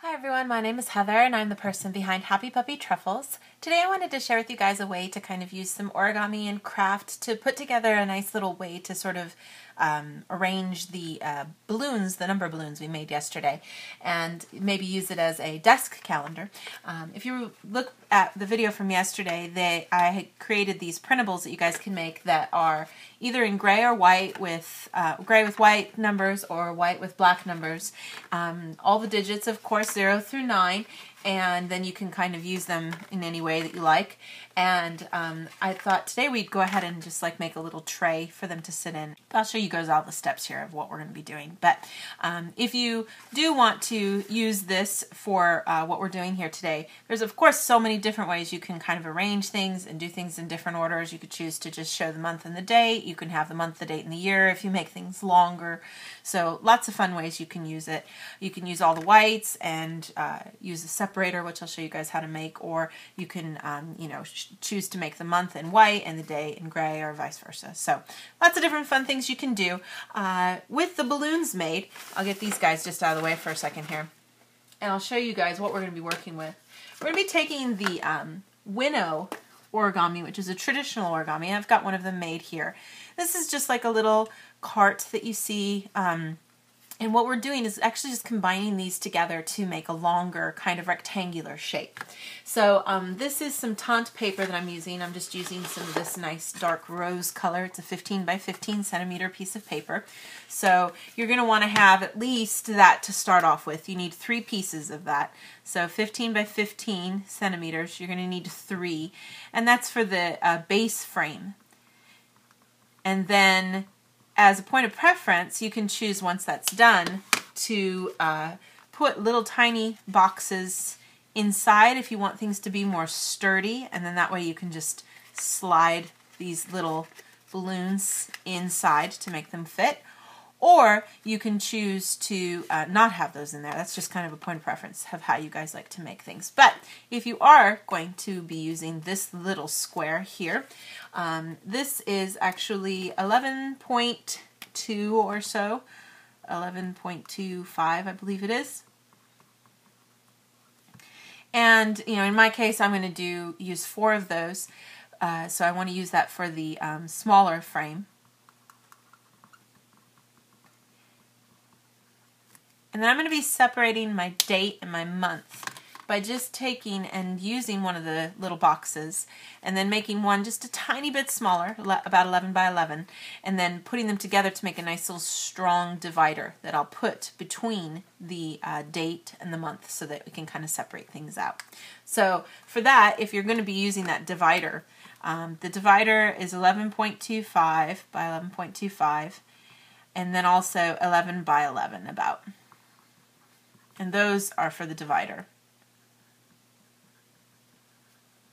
Hi everyone, my name is Heather and I'm the person behind Happy Puppy Truffles. Today I wanted to share with you guys a way to kind of use some origami and craft to put together a nice little way to sort of arrange the balloons, the number balloons we made yesterday, and maybe use it as a desk calendar. If you look at the video from yesterday, I had created these printables that you guys can make that are either in gray or white with gray with white numbers or white with black numbers. All the digits, of course, 0 through 9, and then you can kind of use them in any way that you like. And I thought today we'd go ahead and just like make a little tray for them to sit in. I'll show you guys all the steps here of what we're going to be doing. But if you do want to use this for what we're doing here today, there's of course so many different ways you can kind of arrange things and do things in different orders. You could choose to just show the month and the date. You can have the month, the date, and the year if you make things longer. So lots of fun ways you can use it. You can use all the whites and use a separator, which I'll show you guys how to make, or you can choose to make the month in white and the day in gray, or vice versa. So lots of different fun things you can do. With the balloons made, I'll get these guys just out of the way for a second here, and I'll show you guys what we're going to be working with. We're going to be taking the winnow origami, which is a traditional origami. I've got one of them made here. This is just like a little cart that you see, and what we're doing is actually just combining these together to make a longer kind of rectangular shape. So this is some taunt paper that I'm using. I'm just using some of this nice dark rose color. It's a 15 by 15 centimeter piece of paper. So you're going to want to have at least that to start off with. You need 3 pieces of that. So 15 by 15 centimeters, you're going to need 3. And that's for the base frame. And then as a point of preference, you can choose once that's done to put little tiny boxes inside if you want things to be more sturdy, and then that way you can just slide these little balloons inside to make them fit. Or you can choose to not have those in there. That's just kind of a point of preference of how you guys like to make things. But if you are going to be using this little square here, this is actually 11.2 or so, 11.25 I believe it is. And in my case I'm going to use 4 of those, so I want to use that for the smaller frame. And then I'm going to be separating my date and my month by just taking and using one of the little boxes and then making one just a tiny bit smaller, about 11 by 11, and then putting them together to make a nice little strong divider that I'll put between the date and the month so that we can kind of separate things out. So for that, if you're going to be using that divider, the divider is 11.25 by 11.25, and then also 11 by 11 about. And those are for the divider.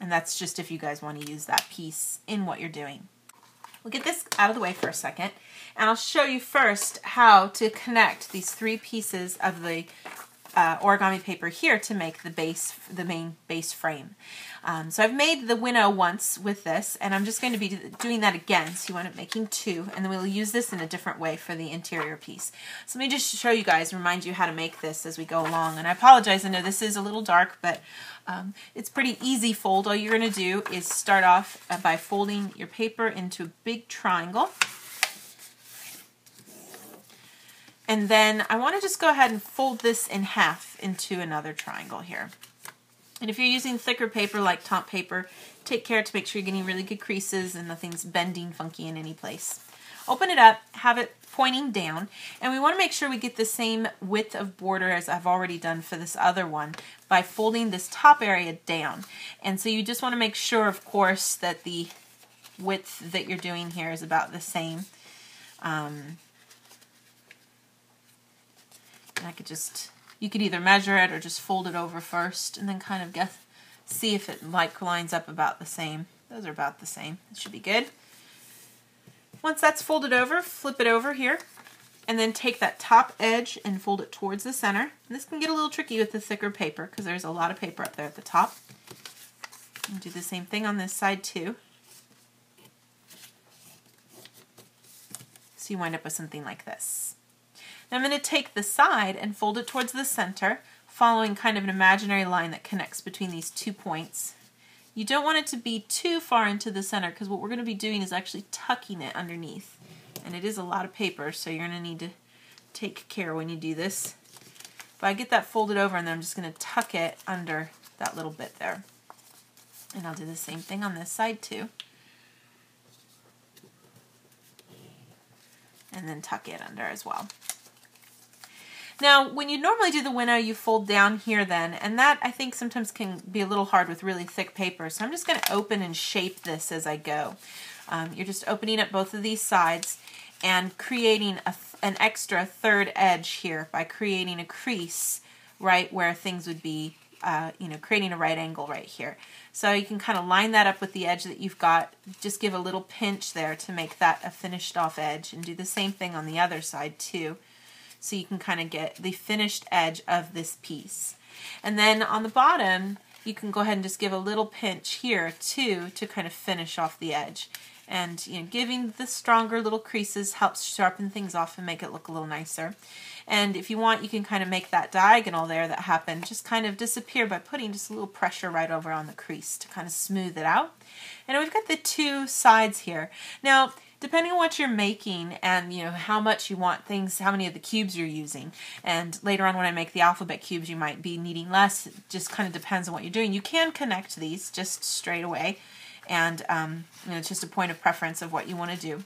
And that's just if you guys want to use that piece in what you're doing. We'll get this out of the way for a second, and I'll show you first how to connect these 3 pieces of the origami paper here to make the main base frame. So I've made the winnow once with this, and I'm just going to be doing that again. So you wind up making 2, and then we'll use this in a different way for the interior piece. So let me just show you guys, remind you how to make this as we go along. And I apologize, I know this is a little dark, but it's pretty easy fold. All you're going to do is start off by folding your paper into a big triangle. And then I want to just go ahead and fold this in half into another triangle here. And if you're using thicker paper like taunt paper, take care to make sure you're getting really good creases and nothing's bending funky in any place. Open it up, have it pointing down, and we want to make sure we get the same width of border as I've already done for this other one by folding this top area down. And so you just want to make sure, of course, that the width that you're doing here is about the same. And you could either measure it or just fold it over first and then kind of see if it lines up about the same. Those are about the same. It should be good. Once that's folded over, flip it over here and then take that top edge and fold it towards the center. And this can get a little tricky with the thicker paper because there's a lot of paper up there at the top. And do the same thing on this side too. So you wind up with something like this. Now I'm going to take the side and fold it towards the center, following kind of an imaginary line that connects between these 2 points. You don't want it to be too far into the center, because what we're going to be doing is actually tucking it underneath. And it is a lot of paper, so you're going to need to take care when you do this. But I get that folded over, and then I'm just going to tuck it under that little bit there. And I'll do the same thing on this side too. And then tuck it under as well. Now, when you normally do the winnow, you fold down here then, and that I think sometimes can be a little hard with really thick paper. So I'm just going to open and shape this as I go. You're just opening up both of these sides and creating an extra third edge here by creating a crease right where things would be, creating a right angle right here. So you can kind of line that up with the edge that you've got. Just give a little pinch there to make that a finished off edge, and do the same thing on the other side too. So you can kind of get the finished edge of this piece. And then on the bottom, you can go ahead and just give a little pinch here too to kind of finish off the edge. And giving the stronger little creases helps sharpen things off and make it look a little nicer. And if you want, you can kind of make that diagonal there that happened just kind of disappear by putting just a little pressure right over on the crease to kind of smooth it out. And we've got the 2 sides here. Now, depending on what you're making and how much you want things, how many of the cubes you're using, and later on when I make the alphabet cubes you might be needing less. It just kind of depends on what you're doing. You can connect these just straight away, and it's just a point of preference of what you want to do.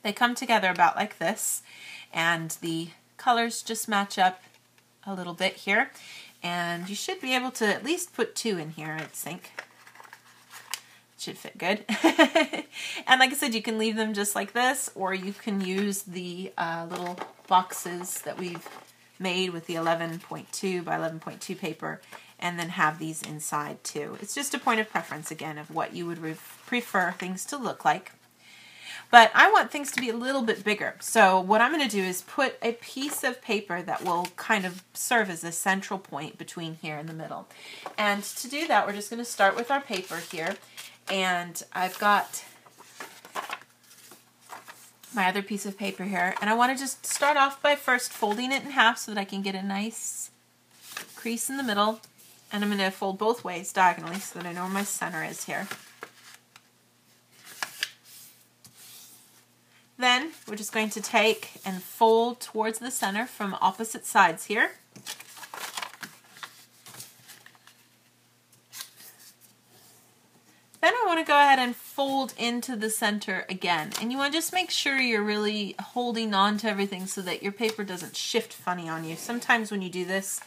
They come together about like this, and the colors just match up a little bit here, and you should be able to at least put 2 in here, I think. Should fit good. And like I said, you can leave them just like this, or you can use the little boxes that we've made with the 11.2 by 11.2 paper, and then have these inside too. It's just a point of preference again of what you would prefer things to look like. But I want things to be a little bit bigger. So what I'm going to do is put a piece of paper that will kind of serve as a central point between here and the middle. And to do that, we're just going to start with our paper here. And I've got my other piece of paper here. And I want to just start off by first folding it in half so that I can get a nice crease in the middle. And I'm going to fold both ways diagonally so that I know where my center is here. Then we're just going to take and fold towards the center from opposite sides here. Then I want to go ahead and fold into the center again. And you want to just make sure you're really holding on to everything so that your paper doesn't shift funny on you. Sometimes when you do this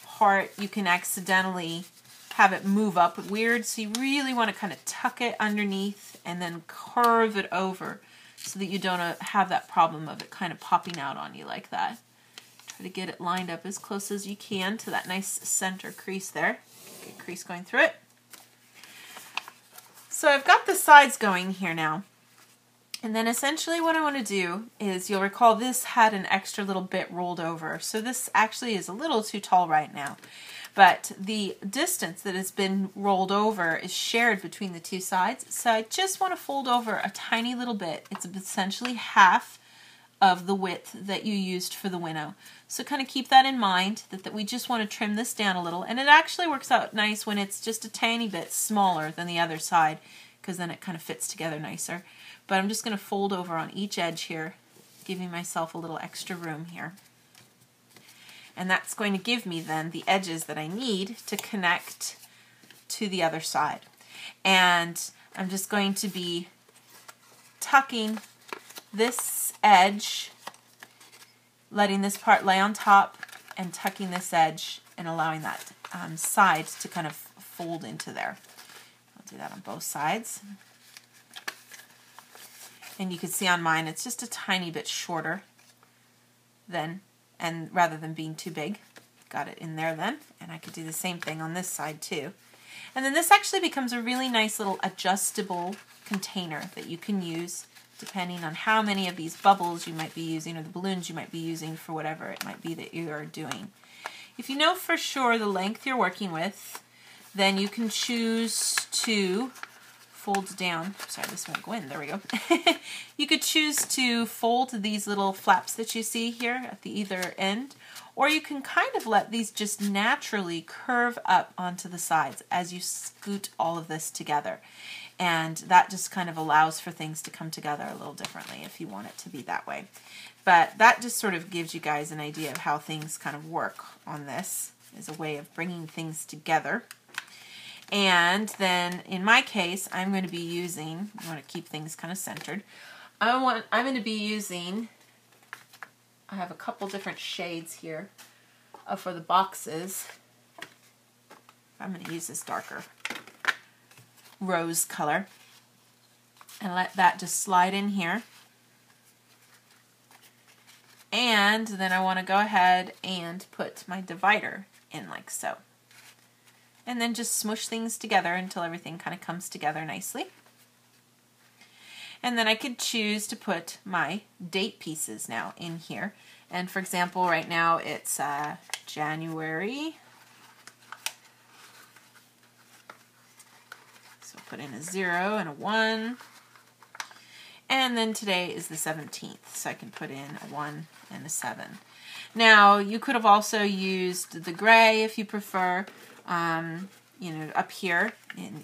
part, you can accidentally have it move up weird. So you really want to kind of tuck it underneath and then curve it over, so that you don't have that problem of it kind of popping out on you like that. Try to get it lined up as close as you can to that nice center crease there. Good crease going through it. So I've got the sides going here now. And then essentially what I want to do is, you'll recall this had an extra little bit rolled over. So this actually is a little too tall right now. But the distance that has been rolled over is shared between the 2 sides. So I just want to fold over a tiny little bit. It's essentially half of the width that you used for the winnow. So kind of keep that in mind, that we just want to trim this down a little. And it actually works out nice when it's just a tiny bit smaller than the other side, because then it kind of fits together nicer. But I'm just going to fold over on each edge here, giving myself a little extra room here. And that's going to give me then the edges that I need to connect to the other side. And I'm just going to be tucking this edge, letting this part lay on top, and tucking this edge and allowing that side to kind of fold into there. I'll do that on both sides. And you can see on mine it's just a tiny bit shorter than, and rather than being too big. Got it in there then, and I could do the same thing on this side too. And then this actually becomes a really nice little adjustable container that you can use depending on how many of these bubbles you might be using, or the balloons you might be using for whatever it might be that you are doing. If you know for sure the length you're working with, then you can choose to fold down. Sorry, this won't go in. There we go. You could choose to fold these little flaps that you see here at the either end, or you can kind of let these just naturally curve up onto the sides as you scoot all of this together. And that just kind of allows for things to come together a little differently if you want it to be that way. But that just sort of gives you guys an idea of how things kind of work on this as a way of bringing things together. And then in my case, I'm going to be using, I want to keep things kind of centered. I'm going to be using, I have a couple different shades here for the boxes. I'm going to use this darker rose color and let that just slide in here. And then I want to go ahead and put my divider in like so. And then just smush things together until everything kind of comes together nicely. And then I could choose to put my date pieces now in here. And for example, right now it's January. So put in a 0 and a 1. And then today is the 17th, so I can put in a 1 and a 7. Now, you could have also used the gray if you prefer, you know, up here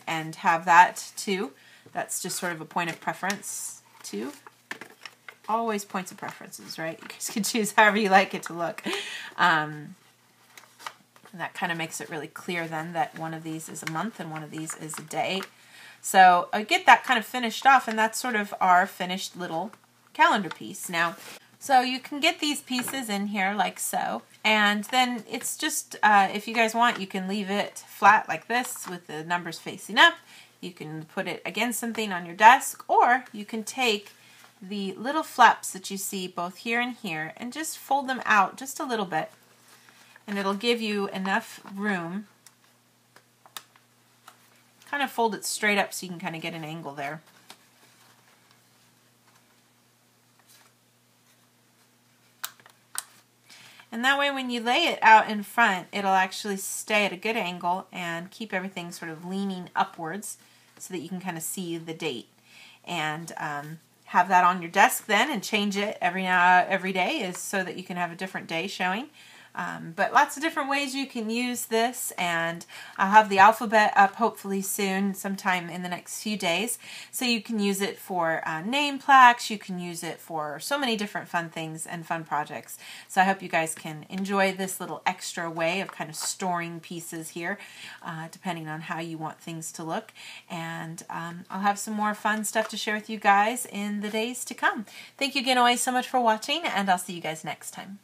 and have that too. That's just sort of a point of preference too. Always points of preferences, right? You guys can choose however you like it to look. And that kind of makes it really clear then that one of these is a month and one of these is a day. So I get that kind of finished off, and that's sort of our finished little calendar piece. Now, so you can get these pieces in here like so, and then it's just, if you guys want, you can leave it flat like this with the numbers facing up. You can put it against something on your desk, or you can take the little flaps that you see both here and here and just fold them out just a little bit, and it'll give you enough room. Kind of fold it straight up so you can kind of get an angle there. And that way when you lay it out in front, it'll actually stay at a good angle and keep everything sort of leaning upwards so that you can kind of see the date. And have that on your desk then and change it every day is so that you can have a different day showing. But lots of different ways you can use this, and I'll have the alphabet up hopefully soon, sometime in the next few days. So you can use it for name plaques, you can use it for so many different fun things and fun projects. So I hope you guys can enjoy this little extra way of kind of storing pieces here, depending on how you want things to look. And I'll have some more fun stuff to share with you guys in the days to come. Thank you again always so much for watching, and I'll see you guys next time.